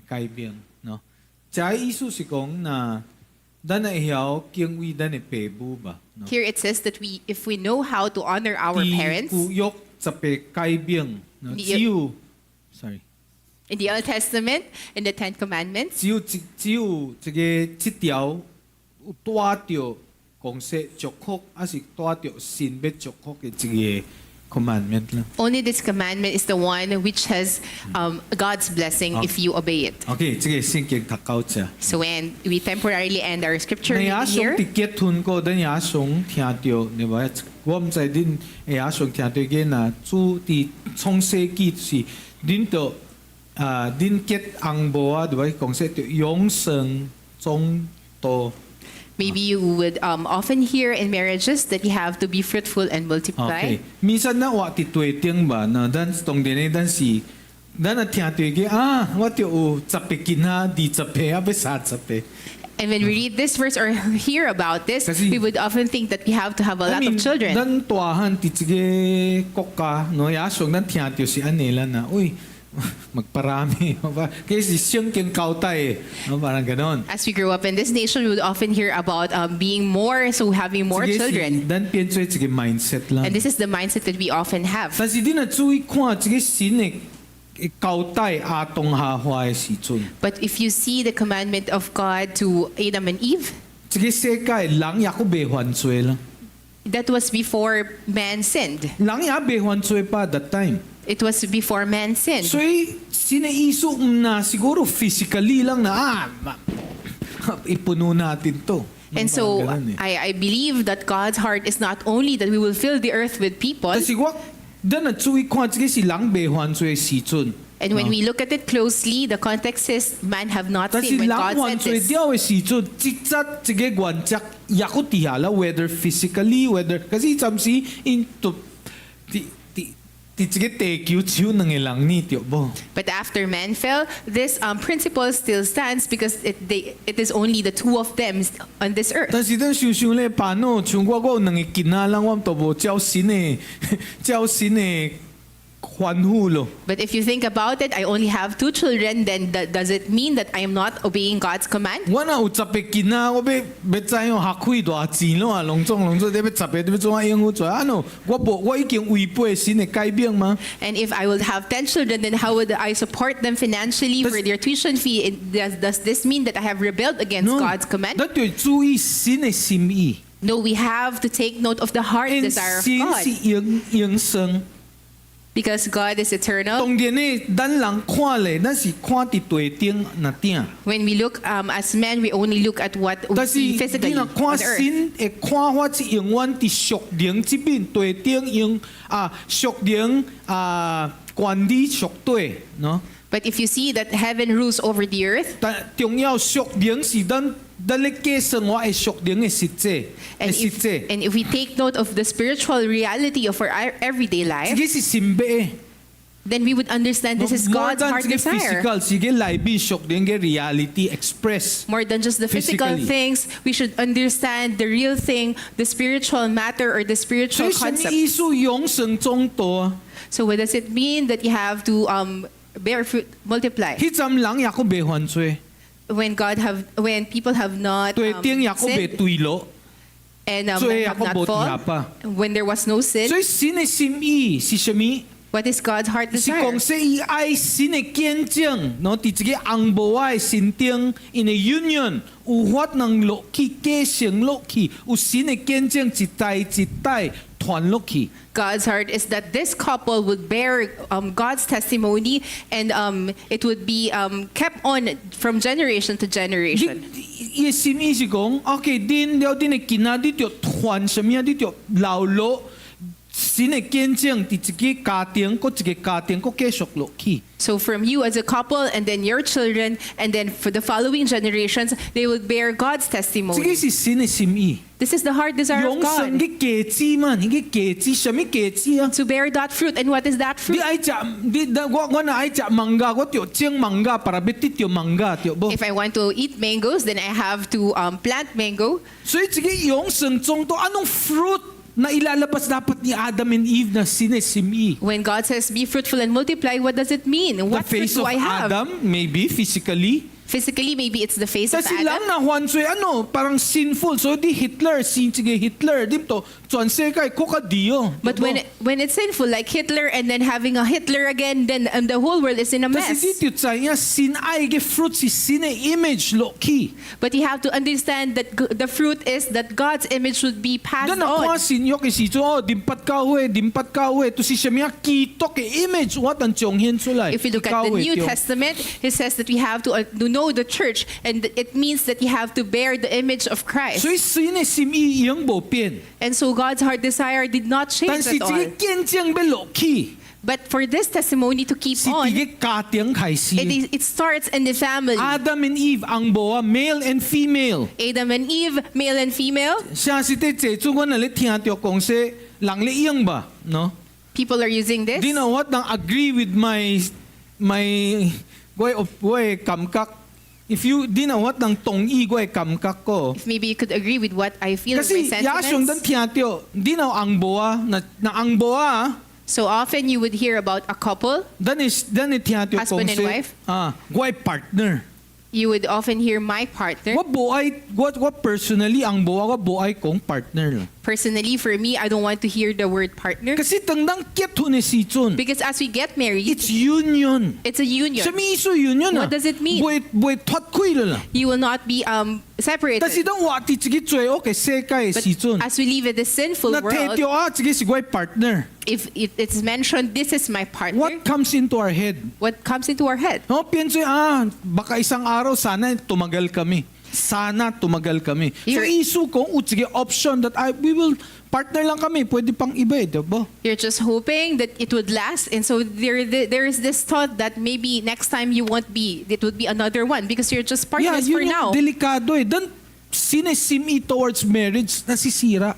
改变，喏，这意思是讲那，咱会晓敬畏咱的父母吧。 Here it says that if we know how to honor our parents. 古约特别改变，只有 ，sorry。 In the Old Testament, in the Ten Commandments, 只有这条有带着公式祝福，还是带着神要祝福的这个 commandment 啦。 only this commandment is the one which has God's blessing if you obey it. OK， 这个圣经读到这。 So when we temporarily end our scripture 你 reading 也想 here, 伫结婚过，等也想听到，你话我唔知恁也想听到嘅呐，主伫创世纪是恁着恁结翁某啊，对吧？讲说着永生中多。 maybe you would often hear in marriages that you have to be fruitful and multiply. OK， 咪先那话伫地顶吧，那咱当然咧，咱是咱啊听到嘅啊，我着有10个囡仔，20个啊，要30个。 And when we read this verse or hear about this, Kasi- we would often think that we have to have a lot of children. 咱大汉伫一个國家，我也想咱聽到是安尼啦呐，喂，magparami，好吧？這是聖經交代嘅，好吧？人講， As we grow up in this nation, we would often hear about being more, so having more 這個是 children. 咱變做一個 mindset 啦。 And this is the mindset that we often have. 但是你若注意看這個神嘅交代亞當夏娃嘅時陣， But if you see the commandment of God to Adam and Eve, 這個世界人也佫未犯罪啦， that was before man sinned. 人也未犯罪吧？that time。 It was before man sinned. 所以神嘅意思唔na siguro physically lang na ipuno natin to. And so Parang ganun eh. I believe that God's heart is not only that we will fill the earth with people. Kasi wa dan na注意看這個是人未犯罪嘅時陣。 And when we look at it closely, the context says man have not 但是 sinned when 人 God 犯 said 罪 this. 掉嘅時陣，這個原則也個底下啦，whether physically whether，可是暫時因都這個地球只有兩個人呢，對不？ But after man fell, this principle still stands because it is only the two of them on this earth. 但是咱想想咧，辦哦，像我有兩個囡仔，咱我都無照神嘅歡呼咯。 But if you think about it, I only have 2 children, then does it mean that I am not obeying God's command? 我若有10個囡仔，我要知哦，學費多少錢咯啊？隆重，你要10個，你要怎樣應付做？啊喏，我已經違背神嘅改變嗎？ And if I would have 10 children, then how would I support them financially for their tuition fee? Does this mean that I have rebelled against God's command? 咱就要注意神嘅心意。 No, we have to take note of the heart desire of 神 God. 是永生。 Because God is eternal. 當然呢，咱人看咧，咱是看伫地頂那頂。 When we look as men, we only look at what we 但是 see 你 physically 若 on 看 the earth. 神嘅看法是永遠伫屬靈這邊，地頂用屬靈管理屬地，喏。 But if you see that heaven rules over the earth, 但重要屬靈是咱咧過生活嘅屬靈嘅實際， and if we take note of the spiritual reality of our everyday 這 life, 個是神俾嘅。 then we would understand this is More God's than heart 這個 desire. physical，是個內邊屬靈嘅 reality express。 More than just the physical Physically. things, we should understand the real thing, the spiritual matter or the 所 spiritual 以什麼 concept. 意思永生中多啊？ So what does it mean that you have to bear fruit, multiply? 迄陣人也個未犯罪， When people have not 地頂也個未 sinned 墜落， and 罪也 have 個 not 無地下 fall, 吧。 when there was no sin, 所以神嘅心意是什麼？ what is God's heart 是 desire? 講說伊愛神嘅見證，然後佇一個紅帽仔嘅身頂，因嘅 union 有法能落去繼承落去，有神嘅見證一代一代傳落去。 God's heart is that this couple would bear God's testimony and it would be kept on from generation to generation. 伊嘅心意是講，OK，恁了恁嘅囡仔，你着傳什麼？你着留落神嘅見證，佇一個家庭，佫一個家庭，佫繼續落去。 So from you as a couple and then your children and then for the following generations, they would bear God's 這個 testimony. 是神嘅心意。 This is the heart desire of 永生 God, 嘅果子嘛，迄個果子什麼果子啊？ to bear that fruit. And what is that 你 fruit? 愛食，我若愛食芒果，我着種芒果，para要得到芒果，對不？ If I want to eat mangoes, then I have to plant mango. 所以這個永生中都按種 fruit na ilalabas dapat ni Adam and Eve na sinesimi. When God says, be fruitful and multiply, what does it mean? The What fruit face do of I have? Adam, maybe physically. Physically, maybe it's the face of Kasi Adam. lang na Juansoy, parang sinful. So di Hitler, sige Hitler, dito, Juansoy kay kukadio. But when it's sinful, like Hitler, and then having a Hitler again, then the whole world is in a mess. Kasi dito sa niya, sin ay ge fruit si sine image loki. But you have to understand that the fruit is that God's image would be passed Dan ako on. sinyo kay sito, dimpat ka we. To si siya miya kito kay image, what ang tiyong sulay. If you look at the New Testament, it says that we have to know the church, and it means that you have to bear the image of Christ. So sinesimi iyang bopin. And so God's heart desire did not Tan change si at all. tige kienjang beloki. But for this testimony to keep Si on, tige katiang kaisi. it starts in the family. Adam and Eve ang boa, male and female. Adam and Eve, male and female. Siya si Tete, tsugo na lit tiyo kung se lang iyang ba, no? People are using this. Di na what nang agree with my way of kamkak. If you di na what nang tongi way kamkak ko. If maybe you could agree with what I feel in my Kasi yasyong dan sentiments. tiyo, di na ang boa na ang boa. So often you would hear about a couple. Dan tiyo kung Husband and se wife? way partner. You would often hear my partner. What personally ang boa boay kong partner. Personally, for me, I don't want to hear the word partner. Kasi tangdang kieto ni si Chun. Because as we get married, It's union. it's a union. Sa mi iso union. What does it mean? Boy tot kuy la. You will not be separated. Kasi dang wati sige tsuy okay sekay But si Chun. as we live in this sinful Na world, tetyo sige si guy partner. if it's mentioned, this is my partner, What comes into our head? what comes into our head? No, pienso baka isang araw sana tumagal kami. Sana tumagal kami. So You're- isu ko sige option that we will partner lang kami, pwede pang iba, diba? You're just hoping that it would last, and so there is this thought that maybe next time you won't be, it would be another one because you're just partners for yun now. yung delikado Dan sinesimi towards marriage, nasisira.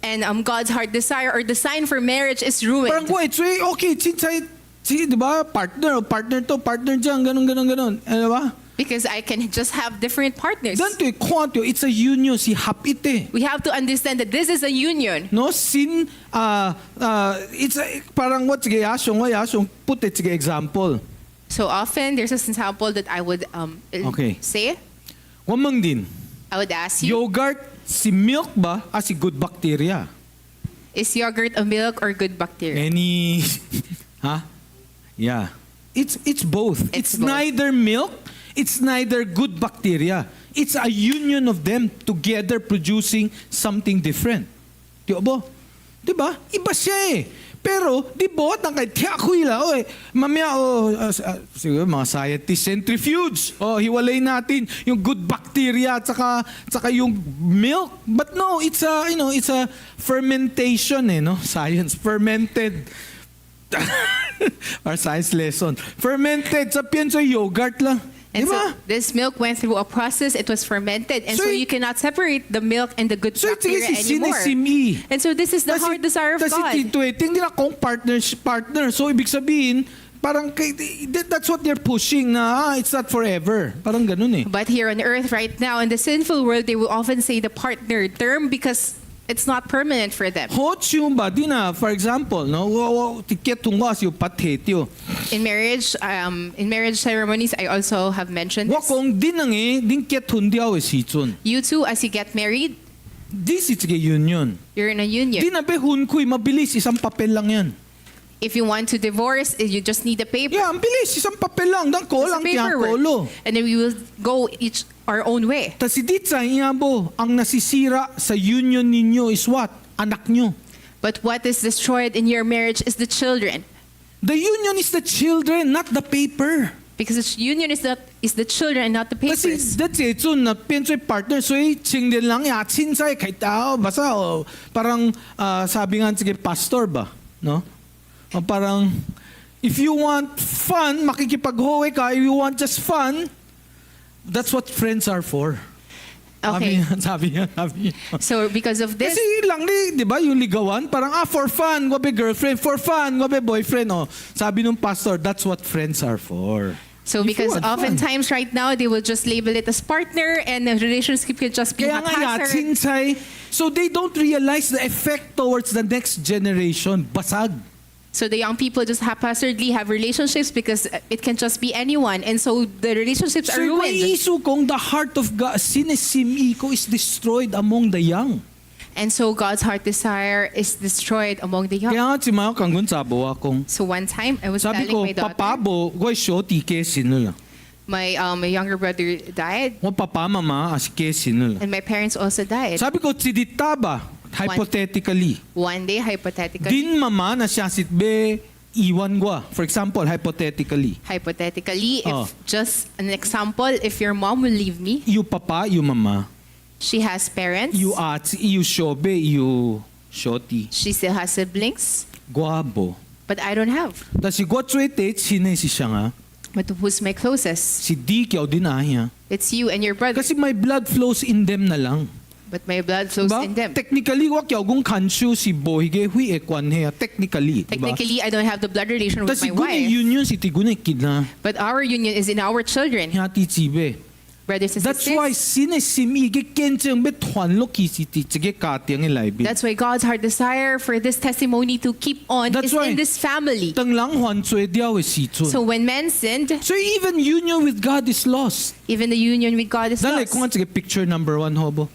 And God's heart desire or the sign for marriage is ruined. Parang wait, so okay, diba? Partner to, partner dyan, ganun. Ano ba? Because I can just have different partners. Dan to, kwantyo, it's a union, si hapite. We have to understand that this is a union. No, it's parang what, sige, yasyong, put it, sige, example. So often there's an example that I would Okay. say. Wamang din, I would ask you, yogurt, si milk ba, si good bacteria? is yogurt a milk or good bacteria? Any, Yeah. It's both. It's It's both. neither milk, it's neither good bacteria. It's a union of them together producing something different. Diba? Diba? Iba siya eh. Pero, di ba, kay tiyakoy la, mamaya, siguro, mga scientists, centrifuge. Hiwalay natin yung good bacteria at saka yung milk. But no, it's a fermentation no? Science, fermented. Our science lesson. Fermented, sa pienso yogurt lang. And Diba? so this milk went through a process. It was fermented, and so So you cannot separate the milk and the good So, bacteria si anymore. sinesimi. And so this is the heart desire of Kasi God. tito hindi na akong partner. So, ibig sabihin, parang that's what they're pushing na it's not forever. Parang ganun eh. But here on earth right now, in the sinful world, they will often say the partner term because it's not permanent for them. Hot yung ba? Di na, for example, no? Tiket tungas yung pathetyo. In marriage ceremonies, I also have mentioned this. Wakong din ang din ket hundiaw si chun. You too, as you get married, This is a union. you're in a union. Di na be hunkuy, mabilis, isang papel lang yan. If you want to divorce, you just need a paper. Yeah, ang bilis, isang papel lang. Dan ko Just a lang tiyan paperwork. kolo. And then we will go each our own way. Tas si Ditsa, iyabo, ang nasisira sa union ninyo is what? Anak nyo. But what is destroyed in your marriage is the children. The union is the children, not the paper. Because the union is the children and not the Kasi papers. that's it, so na pienso'y partner, so ching din lang ya, chinsay, kahit tao, basta, parang sabi nga, sige, pastor ba? No? Parang, if you want fun, makikipag-howe ka, if you want just fun, that's what friends are for. Okay. Sabi niya. So because of this, Kasi lang di ba, yung ligawan, parang for fun, wabe girlfriend, for fun, wabe boyfriend. Sabi nung pastor, that's what friends are for. so If you because want fun. oftentimes right now they will just label it as partner and the relationship could just be Kaya nga ya, haphazard. chinsay, So they don't realize the effect towards the next generation. Basag. So the young people just haphazardly have relationships because it can just be anyone. And so the relationships are So ruined. maiiso kong the heart of God, sinesimi ko, is destroyed among the young. And so God's heart desire is destroyed among the young. Kaya nga si mga kanggun sabo akong, So one time I was sabi telling ko, my daughter, papabo, goy shoti kesin nila. my younger brother died Mo papa mama as kesin nila. and my parents also died. Sabi ko, sidita ba? Hypothetically. One day, hypothetically, Din mama na siya sitbe iwan gwa. For example, hypothetically. if just an example, if your mom will leave me, You papa, you mama. she has parents, You ati, you shobe, you shoti. she still has siblings, Guabo. but I don't have. Tas si gwatsuete, sine si siya nga. But who's my closest? Si di kyaw din ahya. It's you and your brother. Kasi my blood flows in them na lang. But my blood flows Ba? in them. Technically, wak yaw kung kansyo si bohige, hui ekwan heya. Technically. Technically, I don't have the blood relation with Tas my si guni wife. union, si tigune kina. But our union is in our children, Hati chibe. brothers and That's sisters. why sinesimi ge kencheng bet tuan lo kisi ti chige katyang ilaibi. That's why God's heart desire for this testimony to keep on That's is why. in this family. Tang lang huan tsue diao e si chun. So when men sinned, So even union with God is lost. even the union with God is Dali, lost. kung nga sige picture number 1 hobo.